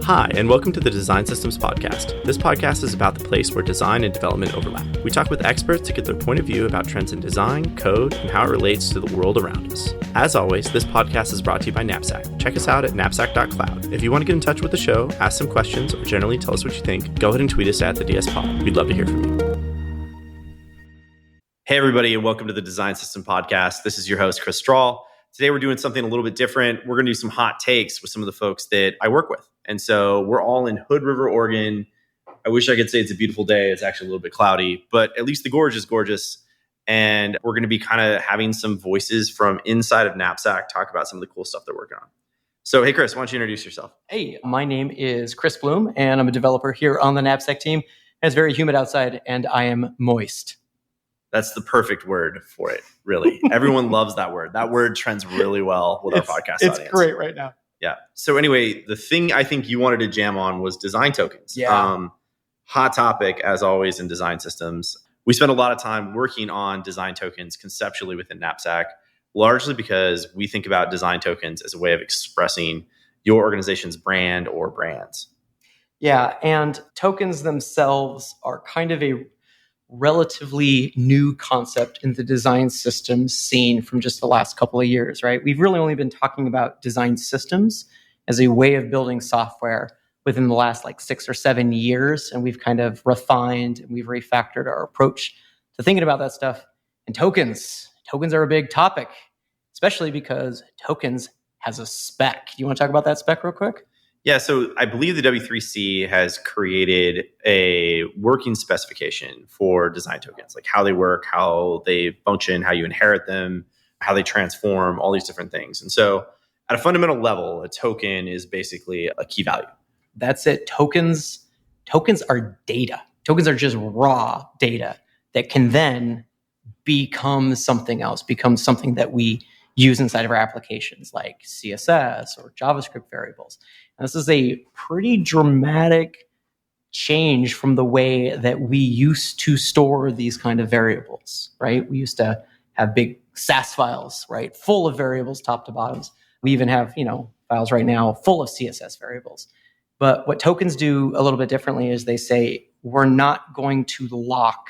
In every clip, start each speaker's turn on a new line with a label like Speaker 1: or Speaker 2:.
Speaker 1: Hi, and welcome to the Design Systems Podcast. This podcast is about the place where design and development overlap. We talk with experts to get their point of view about trends in design, code, and how it relates to the world around us. As always, this podcast is brought to you by Knapsack. Check us out at knapsack.cloud. If you want to get in touch with the show, ask some questions, or generally tell us what you think, go ahead and tweet us at the DS Pod. We'd love to hear from you. Hey, everybody, and welcome to the Design System Podcast. This is your host, Chris Strahl. Today, we're doing something a little bit different. We're going to do some hot takes with some of the folks that I work with. And so we're all in Hood River, Oregon. I wish I could say it's a beautiful day. It's actually a little bit cloudy, but at least the gorge is gorgeous. And we're going to be kind of having some voices from inside of Knapsack talk about some of the cool stuff they're working on. So, hey, Chris, why don't you introduce yourself?
Speaker 2: Hey, my name is Chris Bloom, and I'm a developer here on the Knapsack team. It's very humid outside, and I am moist.
Speaker 1: That's the perfect word for it, really. Everyone loves that word. That word trends really well with our podcast audience.
Speaker 2: It's great right now.
Speaker 1: Yeah. So anyway, the thing I think you wanted to jam on was design tokens.
Speaker 2: Yeah.
Speaker 1: Hot topic, as always, in design systems. We spend a lot of time working on design tokens conceptually within Knapsack, largely because we think about design tokens as a way of expressing your organization's brand or brands.
Speaker 2: Yeah. And tokens themselves are kind of a relatively new concept in the design systems scene from just the last couple of years, right? We've really only been talking about design systems as a way of building software within the last 6 or 7 years. And we've kind of refined and we've refactored our approach to thinking about that stuff. And tokens are a big topic, especially because tokens has a spec. You want to talk about that spec real quick?
Speaker 1: Yeah, so I believe the W3C has created a working specification for design tokens, like how they work, how they function, how you inherit them, how they transform, all these different things. And so at a fundamental level, a token is basically a key value.
Speaker 2: That's it. Tokens are data. Tokens are just raw data that can then become something else, become something that we use inside of our applications like CSS or JavaScript variables. And this is a pretty dramatic change from the way that we used to store these kind of variables, right? We used to have big SAS files, right? Full of variables, top to bottoms. We even have, files right now full of CSS variables. But what tokens do a little bit differently is they say, we're not going to lock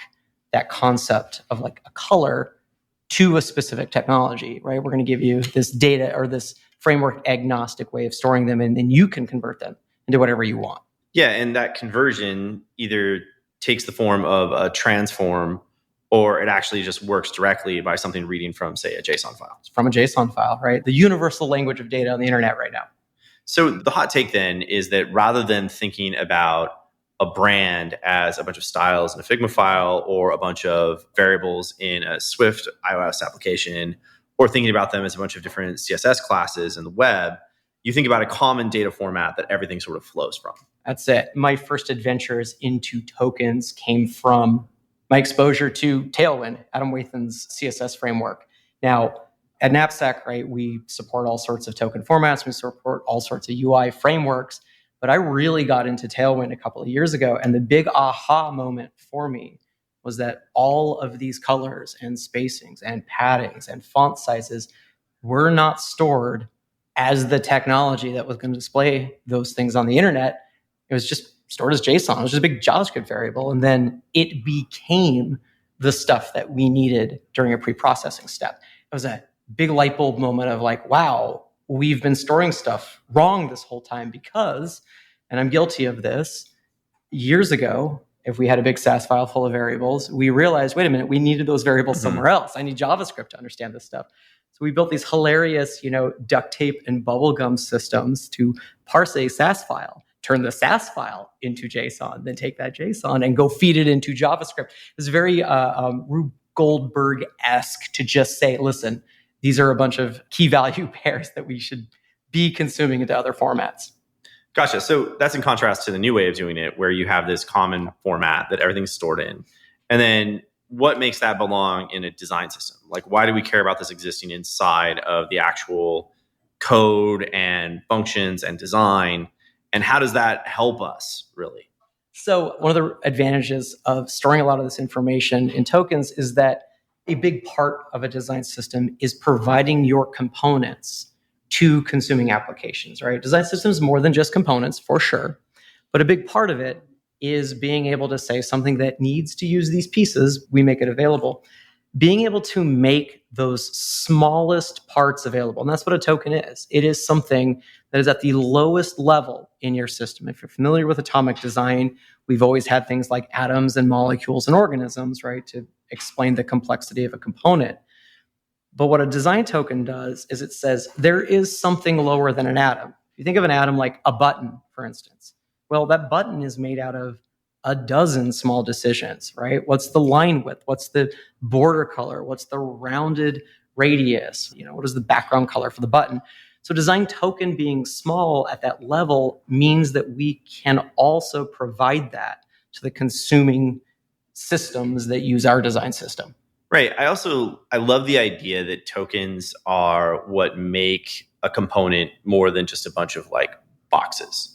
Speaker 2: that concept of a color to a specific technology, right? We're going to give you this data or this framework agnostic way of storing them, and then you can convert them into whatever you want.
Speaker 1: Yeah, and that conversion either takes the form of a transform or it actually just works directly by something reading from, say, a JSON file.
Speaker 2: From a JSON file, right? The universal language of data on the internet right now.
Speaker 1: So the hot take then is that rather than thinking about a brand as a bunch of styles in a Figma file or a bunch of variables in a Swift iOS application, or thinking about them as a bunch of different CSS classes in the web, you think about a common data format that everything sort of flows from.
Speaker 2: That's it. My first adventures into tokens came from my exposure to Tailwind, Adam Wathan's CSS framework. Now, at Knapsack, right, we support all sorts of token formats. We support all sorts of UI frameworks. But I really got into Tailwind a couple of years ago. And the big aha moment for me was that all of these colors and spacings and paddings and font sizes were not stored as the technology that was going to display those things on the internet. It was just stored as JSON. It was just a big JavaScript variable. And then it became the stuff that we needed during a pre-processing step. It was a big light bulb moment of wow, we've been storing stuff wrong this whole time because, and I'm guilty of this, years ago, if we had a big SAS file full of variables, we realized, wait a minute, we needed those variables somewhere else. I need JavaScript to understand this stuff. So we built these hilarious, duct tape and bubblegum systems to parse a SAS file, turn the SAS file into JSON, then take that JSON and go feed it into JavaScript. It's very Rube Goldberg-esque to just say, listen, these are a bunch of key value pairs that we should be consuming into other formats.
Speaker 1: Gotcha. So that's in contrast to the new way of doing it, where you have this common format that everything's stored in. And then what makes that belong in a design system? Why do we care about this existing inside of the actual code and functions and design? And how does that help us, really?
Speaker 2: So one of the advantages of storing a lot of this information in tokens is that a big part of a design system is providing your components to consuming applications, right? Design systems more than just components, for sure. But a big part of it is being able to say something that needs to use these pieces, we make it available. Being able to make those smallest parts available. And that's what a token is. It is something that is at the lowest level in your system. If you're familiar with atomic design, we've always had things like atoms and molecules and organisms, right, to explain the complexity of a component. But what a design token does is it says there is something lower than an atom. If you think of an atom like a button, for instance, well, that button is made out of a dozen small decisions, right? What's the line width? What's the border color? What's the rounded radius? What is the background color for the button? So design token being small at that level means that we can also provide that to the consuming systems that use our design system.
Speaker 1: Right. I love the idea that tokens are what make a component more than just a bunch of like boxes.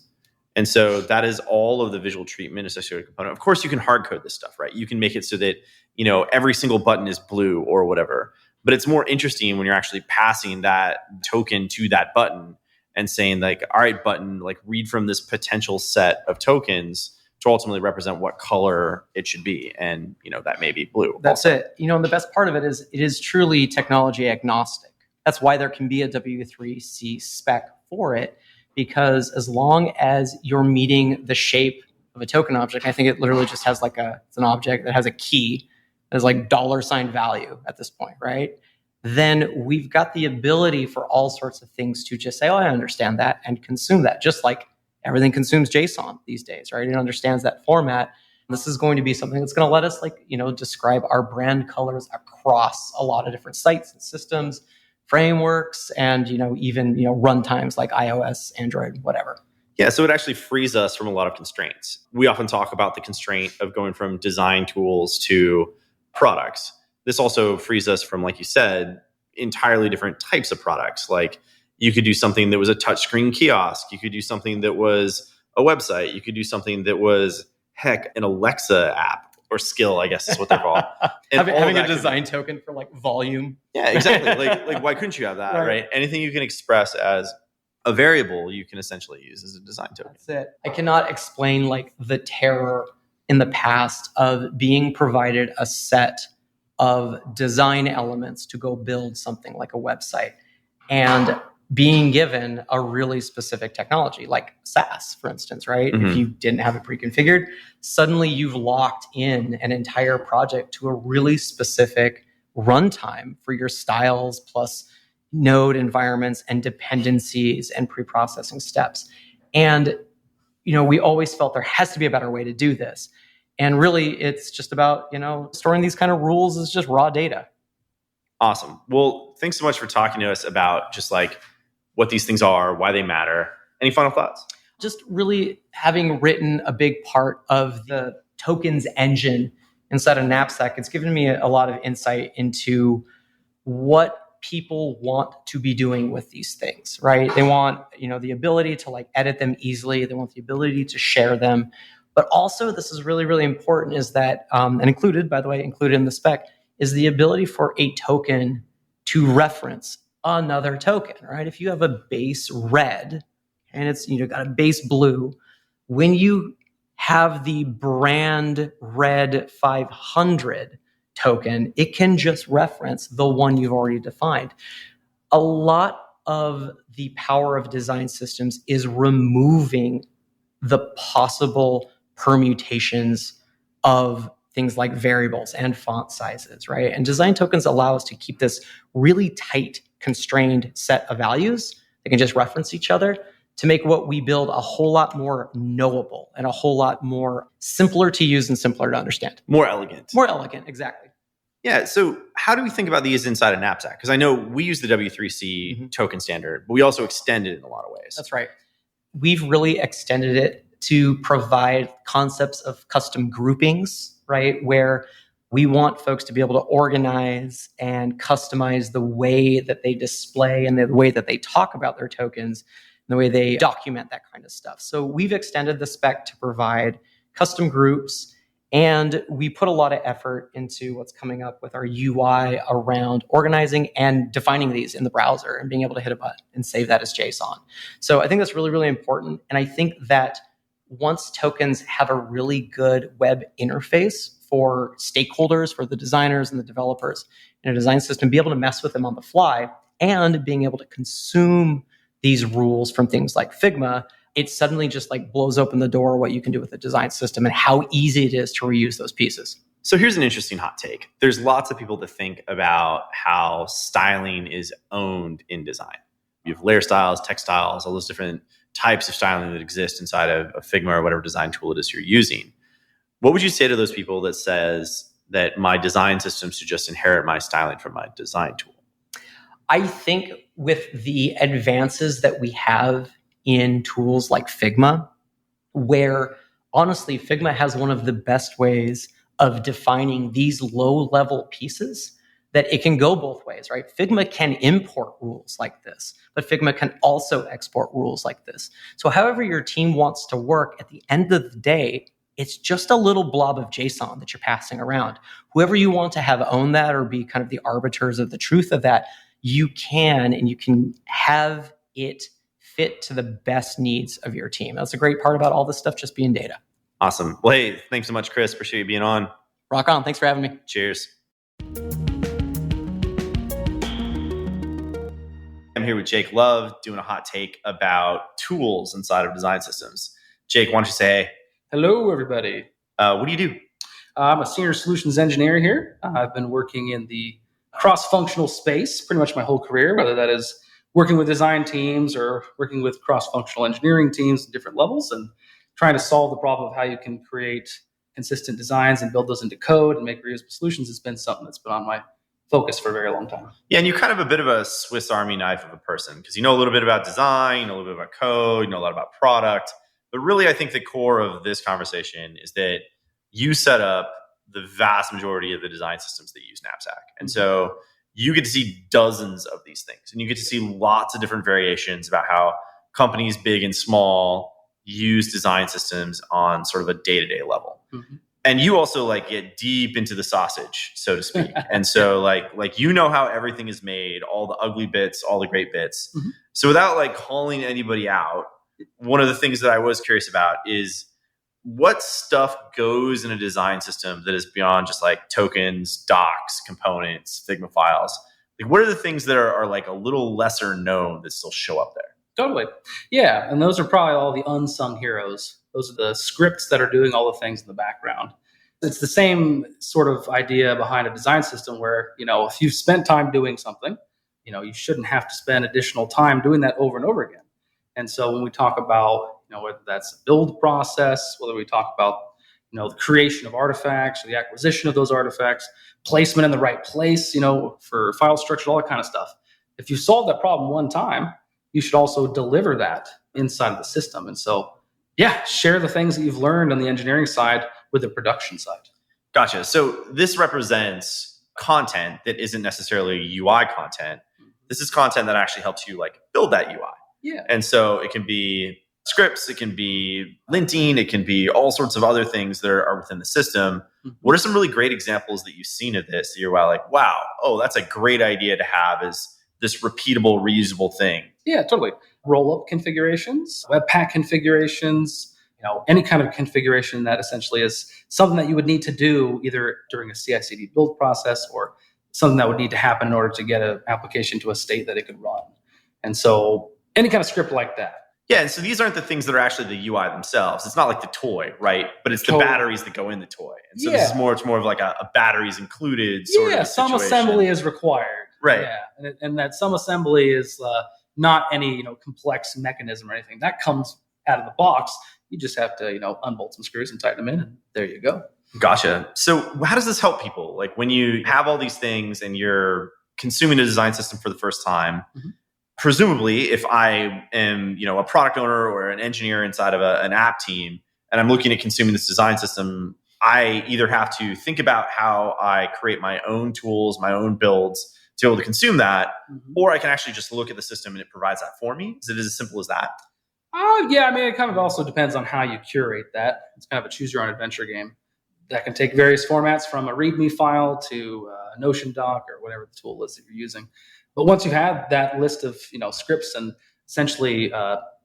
Speaker 1: And so that is all of the visual treatment associated with a component. Of course, you can hard code this stuff, right? You can make it so that, every single button is blue or whatever. But it's more interesting when you're actually passing that token to that button and saying like, all right, button, like read from this potential set of tokens to ultimately represent what color it should be. And, that may be blue.
Speaker 2: That's also it. And the best part of it is truly technology agnostic. That's why there can be a W3C spec for it. Because as long as you're meeting the shape of a token object, I think it literally just has it's an object that has a key that is like $ value at this point, right? Then we've got the ability for all sorts of things to just say, oh, I understand that and consume that, just like everything consumes JSON these days, right? It understands that format. This is going to be something that's going to let us describe our brand colors across a lot of different sites and systems, frameworks, and even runtimes like iOS, Android, whatever.
Speaker 1: Yeah, so it actually frees us from a lot of constraints. We often talk about the constraint of going from design tools to products. This also frees us from, like you said, entirely different types of products. Like you could do something that was a touchscreen kiosk. You could do something that was a website. You could do something that was, an Alexa app. Or skill, I guess is what they're called. And
Speaker 2: having a design token for volume.
Speaker 1: Yeah, exactly. Like why couldn't you have that, right? Anything you can express as a variable, you can essentially use as a design token.
Speaker 2: That's it. I cannot explain the terror in the past of being provided a set of design elements to go build something like a website and being given a really specific technology like SaaS, for instance, right? Mm-hmm. If you didn't have it pre-configured, suddenly you've locked in an entire project to a really specific runtime for your styles plus node environments and dependencies and pre-processing steps. And, we always felt there has to be a better way to do this. And really, it's just about, storing these kind of rules as just raw data.
Speaker 1: Awesome. Well, thanks so much for talking to us about just what these things are, why they matter. Any final thoughts?
Speaker 2: Just really having written a big part of the tokens engine inside of Knapsack, it's given me a lot of insight into what people want to be doing with these things, right? They want, the ability to edit them easily. They want the ability to share them. But also, this is really, really important, is that, and included in the spec, is the ability for a token to reference another token, right? If you have a base red and it's got a base blue, when you have the brand red 500 token, it can just reference the one you've already defined. A lot of the power of design systems is removing the possible permutations of things like variables and font sizes, right? And design tokens allow us to keep this really tight, constrained set of values that can just reference each other to make what we build a whole lot more knowable and a whole lot more simpler to use and simpler to understand.
Speaker 1: More elegant.
Speaker 2: More elegant, exactly.
Speaker 1: Yeah, so how do we think about these inside of Knapsack? Because I know we use the W3C token standard, but we also extend it in a lot of ways.
Speaker 2: That's right. We've really extended it to provide concepts of custom groupings, right? Where we want folks to be able to organize and customize the way that they display and the way that they talk about their tokens and the way they document that kind of stuff. So we've extended the spec to provide custom groups And we put a lot of effort into what's coming up with our UI around organizing and defining these in the browser and being able to hit a button and save that as JSON. So I think that's really, really important. And I think that once tokens have a really good web interface for stakeholders, for the designers and the developers in a design system, be able to mess with them on the fly and being able to consume these rules from things like Figma, it suddenly just like blows open the door what you can do with a design system and how easy it is to reuse those pieces.
Speaker 1: So here's an interesting hot take. There's lots of people that think about how styling is owned in design. You have layer styles, text styles, all those different types of styling that exist inside of Figma or whatever design tool it is you're using. What would you say to those people that says that my design system should just inherit my styling from my design tool?
Speaker 2: I think with the advances that we have in tools like Figma, where honestly, Figma has one of the best ways of defining these low-level pieces, that it can go both ways, right? Figma can import rules like this, but Figma can also export rules like this. So however your team wants to work, at the end of the day, it's just a little blob of JSON that you're passing around. Whoever you want to have own that or be kind of the arbiters of the truth of that, you can, and you can have it fit to the best needs of your team. That's a great part about all this stuff just being data.
Speaker 1: Awesome. Well, hey, thanks so much, Chris. Appreciate you being on.
Speaker 2: Rock on. Thanks for having me.
Speaker 1: Cheers. I'm here with Jake Love doing a hot take about tools inside of design systems. Jake, why don't you say hey?
Speaker 3: Hello, everybody.
Speaker 1: What do you do?
Speaker 3: I'm a senior solutions engineer here. I've been working in the cross-functional space pretty much my whole career, whether that is working with design teams or working with cross-functional engineering teams at different levels and trying to solve the problem of how you can create consistent designs and build those into code and make reusable solutions has been something that's been on my focus for a very long time.
Speaker 1: Yeah, and you're kind of a bit of a Swiss Army knife of a person because you know a little bit about design, you know a little bit about code, you know a lot about product. But really, I think the core of this conversation is that you set up the vast majority of the design systems that use Knapsack. And so you get to see dozens of these things and you get to see lots of different variations about how companies big and small use design systems on sort of a day-to-day level. Mm-hmm. And you also like get deep into the sausage, so to speak. And so like you know how everything is made, all the ugly bits, all the great bits. Mm-hmm. So without like calling anybody out, one of the things that I was curious about is what stuff goes in a design system that is beyond just like tokens, docs, components, Figma files? Like what are the things that are like a little lesser known that still show up there?
Speaker 3: Totally. Yeah. And those are probably all the unsung heroes. Those are the scripts that are doing all the things in the background. It's the same sort of idea behind a design system where, you know, if you've spent time doing something, you know, you shouldn't have to spend additional time doing that over and over again. And so when we talk about, you know, whether that's a build process, whether we talk about, you know, the creation of artifacts or the acquisition of those artifacts, placement in the right place, you know, for file structure, all that kind of stuff. If you solve that problem one time, you should also deliver that inside of the system. And so, yeah, share the things that you've learned on the engineering side with the production side.
Speaker 1: Gotcha. So this represents content that isn't necessarily UI content. This is content that actually helps you like build that UI.
Speaker 3: Yeah.
Speaker 1: And so it can be scripts, it can be linting, it can be all sorts of other things that are within the system. Mm-hmm. What are some really great examples that you've seen of this that you're like, wow, oh, that's a great idea to have is this repeatable, reusable thing?
Speaker 3: Yeah, totally. Roll-up configurations, Webpack configurations, you know, any kind of configuration that essentially is something that you would need to do either during a CI/CD build process or something that would need to happen in order to get an application to a state that it could run. And so any kind of script like that.
Speaker 1: Yeah, and so these aren't the things that are actually the UI themselves. It's not like the toy, right? But it's the batteries that go in the toy. And so this is more, it's more of like a batteries included sort of a
Speaker 3: some
Speaker 1: situation.
Speaker 3: assembly is required.
Speaker 1: Right.
Speaker 3: Yeah, and that some assembly is not any, you know, complex mechanism or anything. That comes out of the box. You just have to, you know, unbolt some screws and tighten them in, and there you go.
Speaker 1: Gotcha. So how does this help people? Like when you have all these things and you're consuming a design system for the first time, mm-hmm. presumably if I am, you know, a product owner or an engineer inside of an app team and I'm looking at consuming this design system, I either have to think about how I create my own tools, my own builds to be able to consume that, mm-hmm. or I can actually just look at the system and it provides that for me. Is it as simple as that?
Speaker 3: Yeah, I mean, it kind of also depends on how you curate that. It's kind of a choose your own adventure game. that can take various formats from a README file to a Notion doc or whatever the tool is that you're using. But once you have that list of scripts and essentially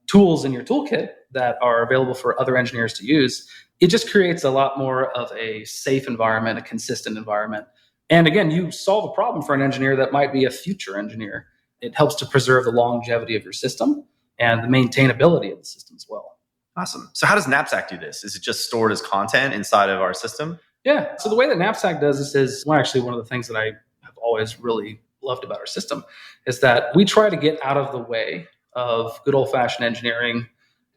Speaker 3: tools in your toolkit that are available for other engineers to use, it just creates a lot more of a safe environment, a consistent environment. And again, you solve a problem for an engineer that might be a future engineer. It helps to preserve the longevity of your system and the maintainability of the system as well.
Speaker 1: Awesome. So how does Knapsack do this? Is it just stored as content inside of our system?
Speaker 3: Yeah. So the way that Knapsack does this is actually one of the things that I have always really loved about our system is that we try to get out of the way of good old-fashioned engineering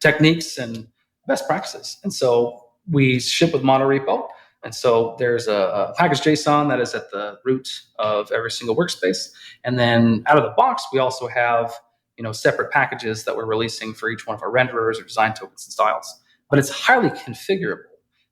Speaker 3: techniques and best practices. And so we ship with monorepo. And so there's a package JSON that is at the root of every single workspace. And then out of the box, we also have separate packages that we're releasing for each one of our renderers or design tokens and styles. But it's highly configurable.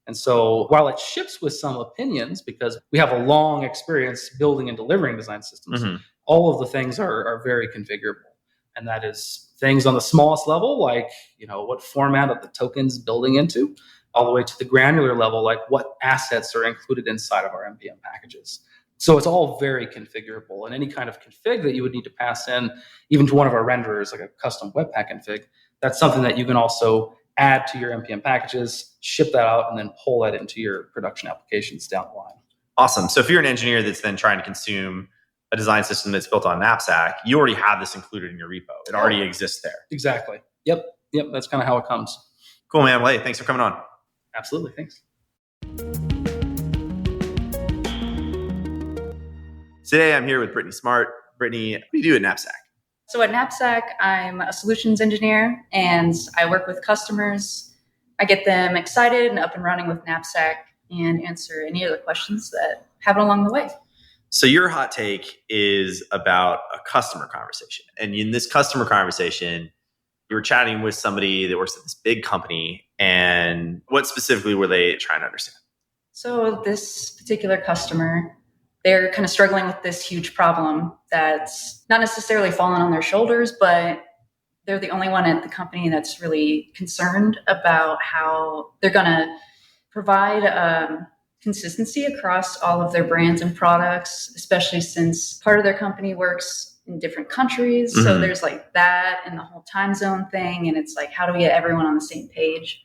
Speaker 3: And so while it ships with some opinions, because we have a long experience building and delivering design systems, all of the things are very configurable. And that is things on the smallest level, like what format of the token's building into, all the way to the granular level, like what assets are included inside of our NPM packages. So it's all very configurable, and any kind of config that you would need to pass in, even to one of our renderers, like a custom Webpack config, that's something that you can also add to your NPM packages, ship that out, and then pull that into your production applications down the line.
Speaker 1: Awesome. So if you're an engineer that's then trying to consume a design system that's built on Knapsack, you already have this included in your repo. It already exists there.
Speaker 3: Exactly. Yep. That's kind of how it comes.
Speaker 1: Cool, man. Well, hey, thanks for coming on.
Speaker 3: Absolutely. Thanks.
Speaker 1: Today, I'm here with Brittany Smart. Brittany, what do you do at Knapsack?
Speaker 4: So at Knapsack, I'm a solutions engineer, and I work with customers. I get them excited and up and running with Knapsack and answer any other questions that happen along the way.
Speaker 1: So your hot take is about a customer conversation. And in this customer conversation, you were chatting with somebody that works at this big company. And what specifically were they trying to understand?
Speaker 4: So this particular customer, they're kind of struggling with this huge problem that's not necessarily fallen on their shoulders, but they're the only one at the company that's really concerned about how they're going to provide consistency across all of their brands and products, especially since part of their company works in different countries. Mm-hmm. So there's like that and the whole time zone thing. And it's like, how do we get everyone on the same page?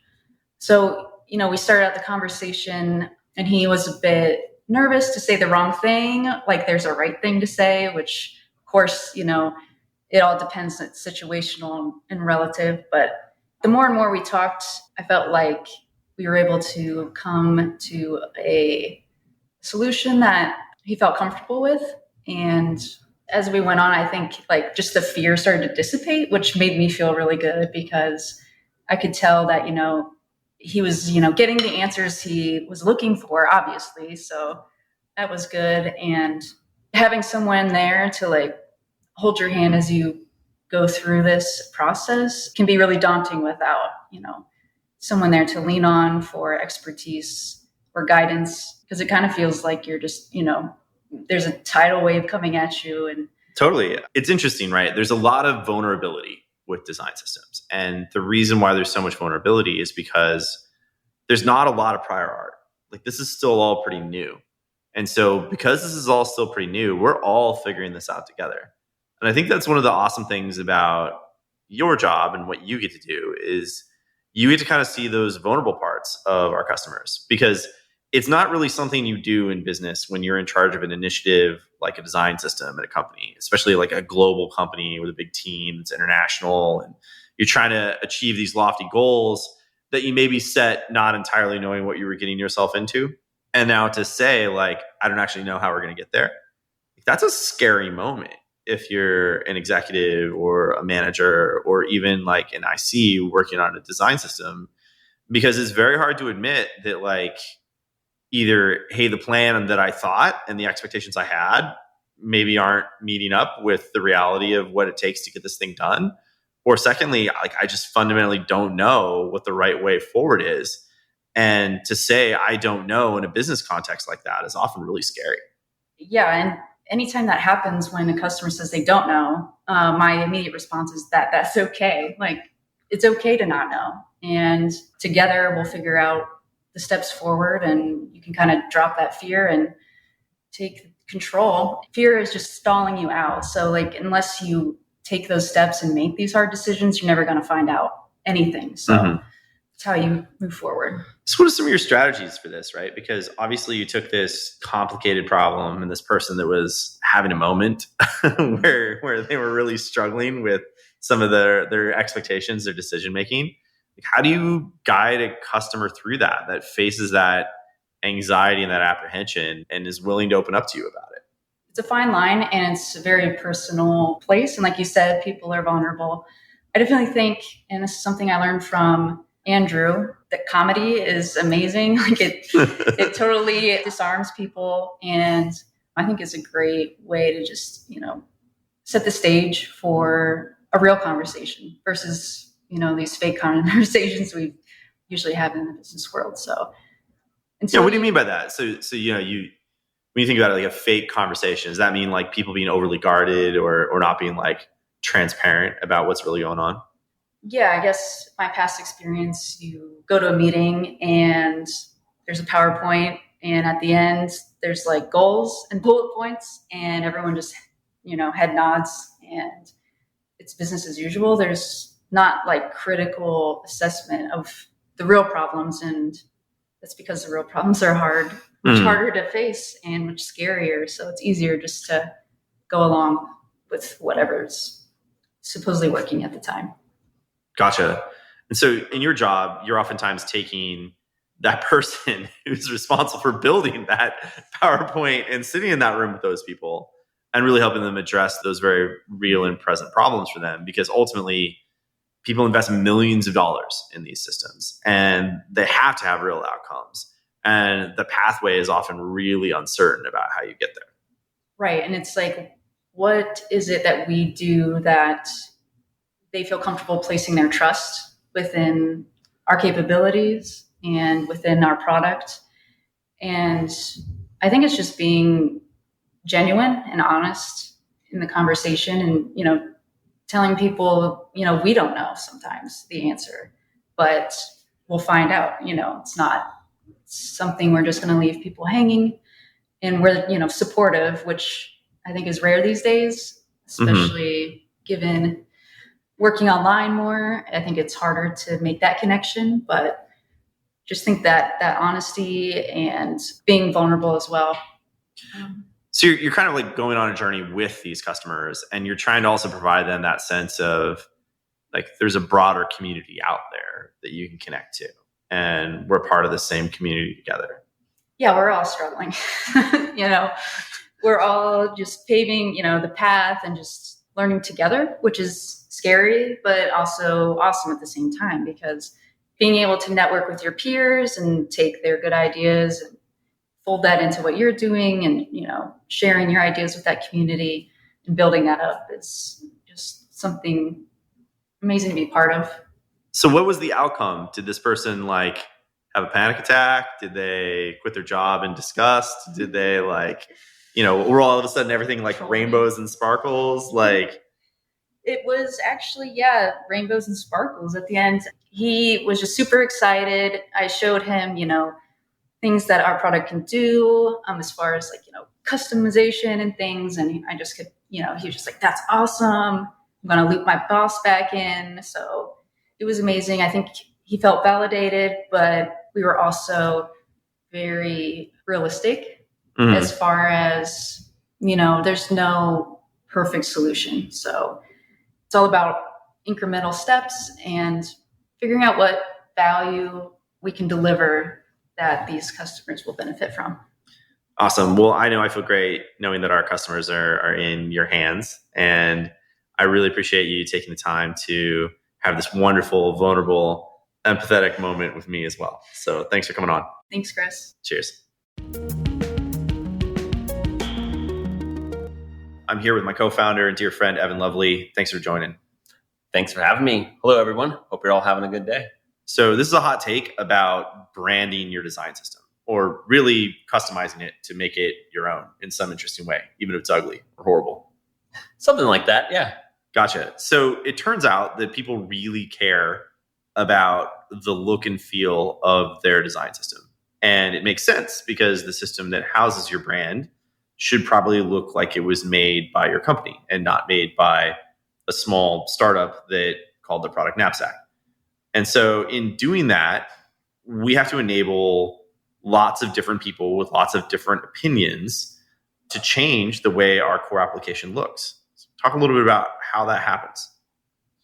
Speaker 4: So, we started out the conversation and he was a bit nervous to say the wrong thing, like there's a right thing to say, which of course, it all depends. It's situational and relative. But the more and more we talked, I felt like we were able to come to a solution that he felt comfortable with. And as we went on, I think like just the fear started to dissipate, which made me feel really good because I could tell that, he was, getting the answers he was looking for, obviously. So that was good. And having someone there to like hold your hand as you go through this process can be really daunting without, someone there to lean on for expertise or guidance, because it kind of feels like you're just, there's a tidal wave coming at you. And
Speaker 1: totally. It's interesting, right? There's a lot of vulnerability with design systems. And the reason why there's so much vulnerability is because there's not a lot of prior art. Like this is still all pretty new. And so because this is all still pretty new, we're all figuring this out together. And I think that's one of the awesome things about your job and what you get to do is you get to kind of see those vulnerable parts of our customers, because it's not really something you do in business when you're in charge of an initiative like a design system at a company, especially like a global company with a big team that's international, and you're trying to achieve these lofty goals that you maybe set not entirely knowing what you were getting yourself into. And now to say like, I don't actually know how we're going to get there. That's a scary moment if you're an executive or a manager or even like an IC working on a design system, because it's very hard to admit that like either, hey, the plan that I thought and the expectations I had maybe aren't meeting up with the reality of what it takes to get this thing done. Or secondly, like I just fundamentally don't know what the right way forward is. And to say I don't know in a business context like that is often really scary.
Speaker 4: Yeah. And anytime that happens when a customer says they don't know, my immediate response is that that's okay. Like it's okay to not know. And together we'll figure out the steps forward, and you can kind of drop that fear and take control. Fear is just stalling you out. So like, unless you take those steps and make these hard decisions, you're never going to find out anything. So that's how you move forward.
Speaker 1: So what are some of your strategies for this, right? Because obviously you took this complicated problem and this person that was having a moment where they were really struggling with some of their expectations, their decision making. Like, how do you guide a customer through that faces that anxiety and that apprehension and is willing to open up to you about it?
Speaker 4: It's a fine line, and it's a very personal place. And like you said, people are vulnerable. I definitely think, and this is something I learned from Andrew, that comedy is amazing. Like it totally disarms people. And I think it's a great way to just, set the stage for a real conversation versus, these fake conversations we usually have in the business world. So
Speaker 1: what do you mean by that? So when you think about it, like a fake conversation, does that mean like people being overly guarded or not being like transparent about what's really going on?
Speaker 4: Yeah, I guess my past experience, you go to a meeting and there's a PowerPoint, and at the end there's like goals and bullet points, and everyone just, head nods, and it's business as usual. There's not like critical assessment of the real problems, and that's because the real problems are much harder to face and much scarier. So it's easier just to go along with whatever's supposedly working at the time.
Speaker 1: Gotcha. And so in your job, you're oftentimes taking that person who's responsible for building that PowerPoint and sitting in that room with those people and really helping them address those very real and present problems for them, because ultimately people invest millions of dollars in these systems and they have to have real outcomes. And the pathway is often really uncertain about how you get there.
Speaker 4: Right. And it's like, what is it that we do that they feel comfortable placing their trust within our capabilities and within our product? And I think it's just being genuine and honest in the conversation, and, telling people, we don't know sometimes the answer, but we'll find out. It's not something we're just going to leave people hanging, and we're, supportive, which I think is rare these days, especially given working online more. I think it's harder to make that connection, but just think that honesty and being vulnerable as well.
Speaker 1: So you're kind of like going on a journey with these customers, and you're trying to also provide them that sense of like, there's a broader community out there that you can connect to, and we're part of the same community together.
Speaker 4: Yeah, we're all struggling. We're all just paving, the path and just learning together, which is scary, but also awesome at the same time, because being able to network with your peers and take their good ideas and fold that into what you're doing, and, sharing your ideas with that community and building that up is just something amazing to be part of.
Speaker 1: So what was the outcome? Did this person like have a panic attack? Did they quit their job in disgust? Did they were all of a sudden everything like rainbows and sparkles? Like,
Speaker 4: it was actually, rainbows and sparkles at the end. He was just super excited. I showed him, things that our product can do, as far as customization and things. And I just could, he was just like, that's awesome. I'm going to loop my boss back in. So it was amazing. I think he felt validated, but we were also very realistic as far as, there's no perfect solution. So it's all about incremental steps and figuring out what value we can deliver that these customers will benefit from.
Speaker 1: Awesome. Well, I know I feel great knowing that our customers are in your hands, and I really appreciate you taking the time to have this wonderful, vulnerable, empathetic moment with me as well. So thanks for coming on.
Speaker 4: Thanks, Chris.
Speaker 1: Cheers. I'm here with my co-founder and dear friend, Evan Lovely. Thanks for joining.
Speaker 5: Thanks for having me. Hello, everyone. Hope you're all having a good day.
Speaker 1: So this is a hot take about branding your design system, or really customizing it to make it your own in some interesting way, even if it's ugly or horrible.
Speaker 5: Something like that, yeah.
Speaker 1: Gotcha. So it turns out that people really care about the look and feel of their design system. And it makes sense because the system that houses your brand should probably look like it was made by your company and not made by a small startup that called their product Knapsack. And so in doing that, we have to enable lots of different people with lots of different opinions to change the way our core application looks. So talk a little bit about how that happens.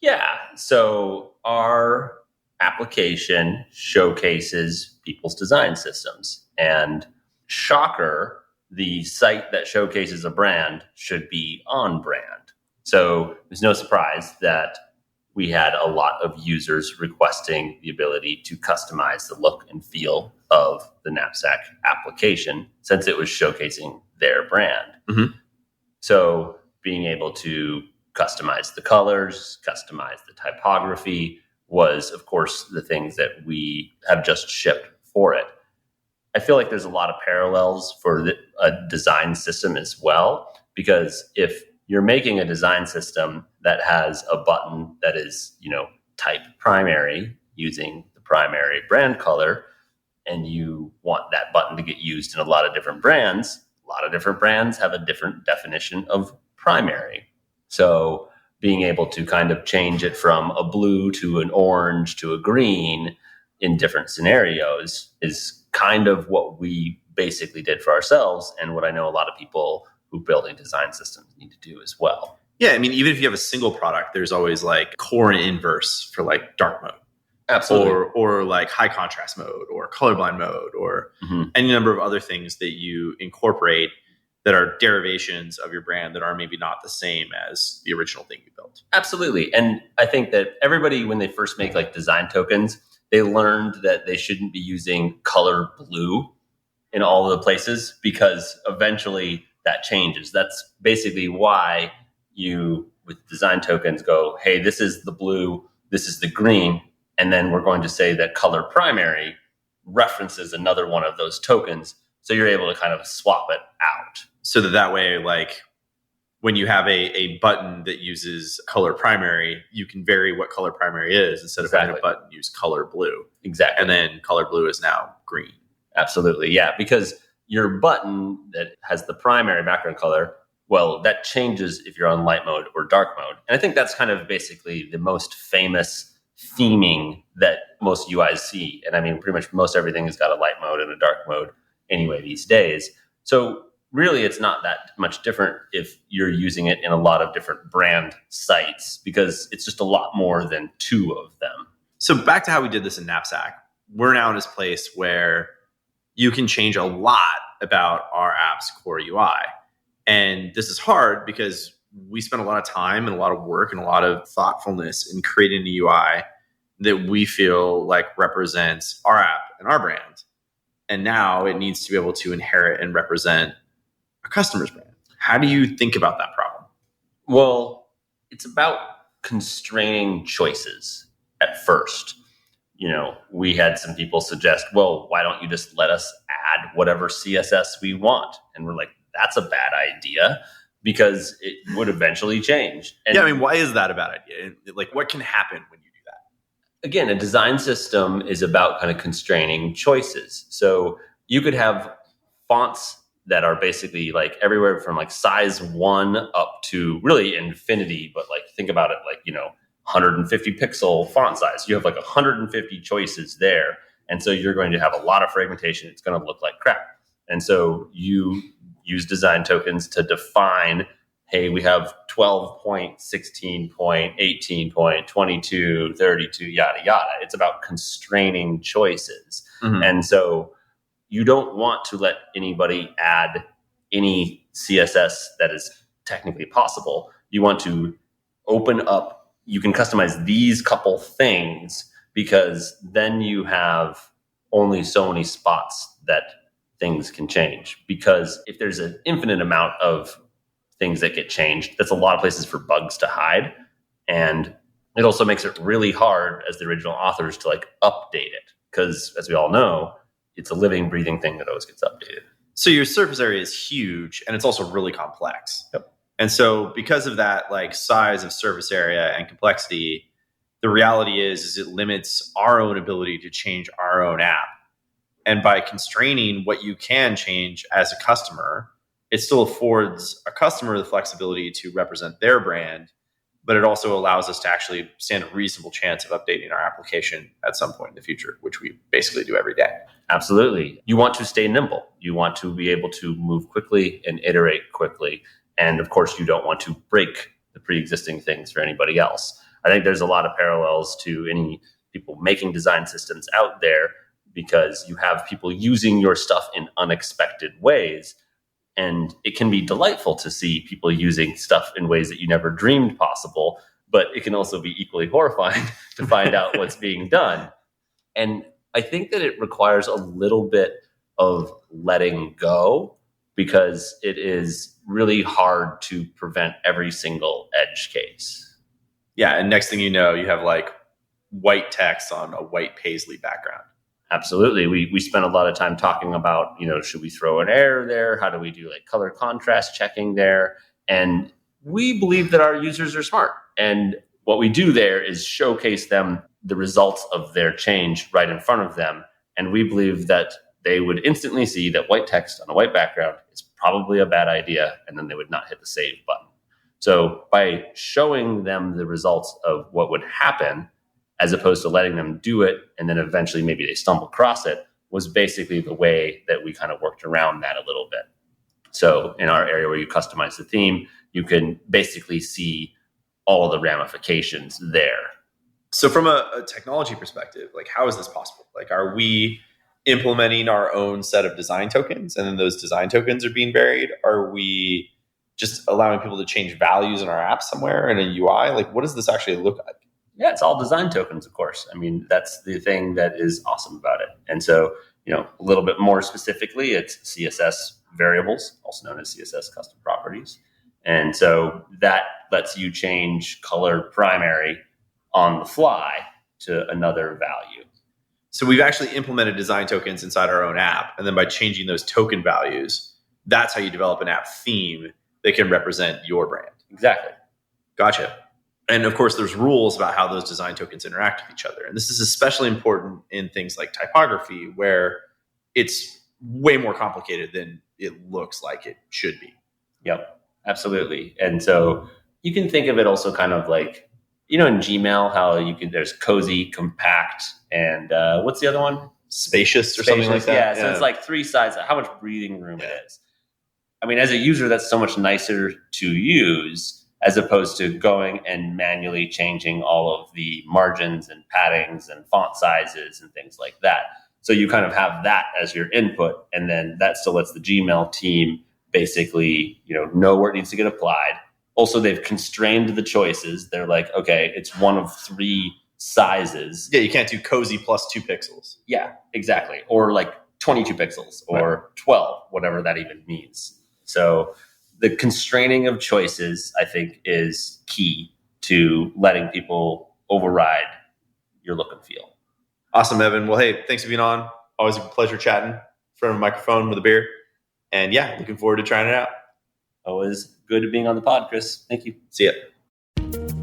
Speaker 5: Yeah. So our application showcases people's design systems. And shocker, the site that showcases a brand should be on brand. So there's no surprise that we had a lot of users requesting the ability to customize the look and feel of the Knapsack application since it was showcasing their brand.
Speaker 1: Mm-hmm.
Speaker 5: So being able to customize the colors, customize the typography was, of course, the things that we have just shipped for it. I feel like there's a lot of parallels for a design system as well, because if you're making a design system that has a button that is, type primary using the primary brand color, and you want that button to get used in a lot of different brands have a different definition of primary. So being able to kind of change it from a blue to an orange to a green in different scenarios is kind of what we basically did for ourselves, and what I know a lot of people who building design systems need to do as well.
Speaker 1: Yeah, I mean, even if you have a single product, there's always like core and inverse for like dark mode.
Speaker 5: Absolutely.
Speaker 1: Or like high contrast mode or colorblind mode or any number of other things that you incorporate that are derivations of your brand that are maybe not the same as the original thing you built.
Speaker 5: Absolutely. And I think that everybody, when they first make like design tokens, they learned that they shouldn't be using color blue in all of the places because eventually that changes. That's basically why you, with design tokens, go, hey, this is the blue, this is the green, and then we're going to say that color primary references another one of those tokens. So you're able to kind of swap it out.
Speaker 1: So that way, like when you have a button that uses color primary, you can vary what color primary is instead of having a button use color blue.
Speaker 5: Exactly.
Speaker 1: And then color blue is now green.
Speaker 5: Absolutely. Yeah. Because your button that has the primary background color, well, that changes if you're on light mode or dark mode. And I think that's kind of basically the most famous theming that most UIs see. And I mean, pretty much most everything has got a light mode and a dark mode anyway these days. So really, it's not that much different if you're using it in a lot of different brand sites because it's just a lot more than two of them.
Speaker 1: So back to how we did this in Knapsack. We're now in this place where you can change a lot about our app's core UI. And this is hard because we spent a lot of time and a lot of work and a lot of thoughtfulness in creating a UI that we feel like represents our app and our brand. And now it needs to be able to inherit and represent a customer's brand. How do you think about that problem?
Speaker 5: Well, it's about constraining choices at first. We had some people suggest, well, why don't you just let us add whatever CSS we want? And we're like, that's a bad idea because it would eventually change. And
Speaker 1: yeah, I mean, why is that a bad idea? Like, what can happen when you do that?
Speaker 5: Again, a design system is about kind of constraining choices. So you could have fonts that are basically like everywhere from like size 1 up to really infinity, but like think about it like, 150 pixel font size. You have like 150 choices there. And so you're going to have a lot of fragmentation. It's going to look like crap. And so you use design tokens to define, hey, we have 12 point, 16 point, 18 point, 22, 32, yada, yada. It's about constraining choices. Mm-hmm. And so you don't want to let anybody add any CSS that is technically possible. You want to open up, you can customize these couple things because then you have only so many spots that things can change. Because if there's an infinite amount of things that get changed, that's a lot of places for bugs to hide. And it also makes it really hard as the original authors to like update it. Because as we all know, it's a living, breathing thing that always gets updated.
Speaker 1: So your surface area is huge and it's also really complex.
Speaker 5: Yep.
Speaker 1: And so because of that like size of surface area and complexity, the reality is it limits our own ability to change our own app And by constraining what you can change as a customer, it still affords a customer the flexibility to represent their brand, but it also allows us to actually stand a reasonable chance of updating our application at some point in the future, which we basically do every day.
Speaker 5: Absolutely. You want to stay nimble. You want to be able to move quickly and iterate quickly. And of course, you don't want to break the pre-existing things for anybody else. I think there's a lot of parallels to any people making design systems out there, because you have people using your stuff in unexpected ways. And it can be delightful to see people using stuff in ways that you never dreamed possible, but it can also be equally horrifying to find out what's being done. And I think that it requires a little bit of letting go, because it is really hard to prevent every single edge case.
Speaker 1: Yeah, and next thing you know, you have like white text on a white paisley background.
Speaker 5: Absolutely. We spent a lot of time talking about, should we throw an error there? How do we do like color contrast checking there? And we believe that our users are smart. And what we do there is showcase them the results of their change right in front of them. And we believe that they would instantly see that white text on a white background is probably a bad idea, and then they would not hit the save button. So by showing them the results of what would happen, as opposed to letting them do it and then eventually maybe they stumble across it, was basically the way that we kind of worked around that a little bit. So in our area where you customize the theme, you can basically see all of the ramifications there.
Speaker 1: So from a technology perspective, like how is this possible? Like, are we implementing our own set of design tokens and then those design tokens are being buried? Are we just allowing people to change values in our app somewhere in a UI? Like, what does this actually look like?
Speaker 5: Yeah, it's all design tokens, of course. I mean, that's the thing that is awesome about it. And so, a little bit more specifically, it's CSS variables, also known as CSS custom properties. And so that lets you change color primary on the fly to another value.
Speaker 1: So we've actually implemented design tokens inside our own app. And then by changing those token values, that's how you develop an app theme that can represent your brand.
Speaker 5: Exactly.
Speaker 1: Gotcha. And of course, there's rules about how those design tokens interact with each other. And this is especially important in things like typography, where it's way more complicated than it looks like it should be.
Speaker 5: Yep, absolutely. And so you can think of it also kind of like, in Gmail, how there's cozy, compact, and what's the other one?
Speaker 1: Spacious or something like that.
Speaker 5: Yeah, so it's like three sides of how much breathing room it is. I mean, as a user, that's so much nicer to use, as opposed to going and manually changing all of the margins and paddings and font sizes and things like that. So you kind of have that as your input, and then that still lets the Gmail team basically, know where it needs to get applied. Also, they've constrained the choices. They're like, okay, it's one of three sizes.
Speaker 1: Yeah, you can't do cozy plus 2 pixels.
Speaker 5: Yeah, exactly. Or like 22 pixels or 12, whatever that even means. So the constraining of choices, I think, is key to letting people override your look and feel.
Speaker 1: Awesome, Evan. Well, hey, thanks for being on. Always a pleasure chatting in front of a microphone with a beer. And yeah, looking forward to trying it out.
Speaker 5: Always good being on the pod, Chris. Thank you.
Speaker 1: See ya.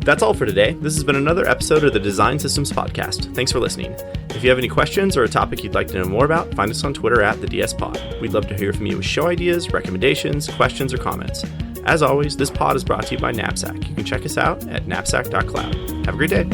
Speaker 2: That's all for today. This has been another episode of the Design Systems Podcast. Thanks for listening. If you have any questions or a topic you'd like to know more about, find us on Twitter at the DS Pod. We'd love to hear from you with show ideas, recommendations, questions, or comments. As always, this pod is brought to you by Knapsack. You can check us out at knapsack.cloud. Have a great day.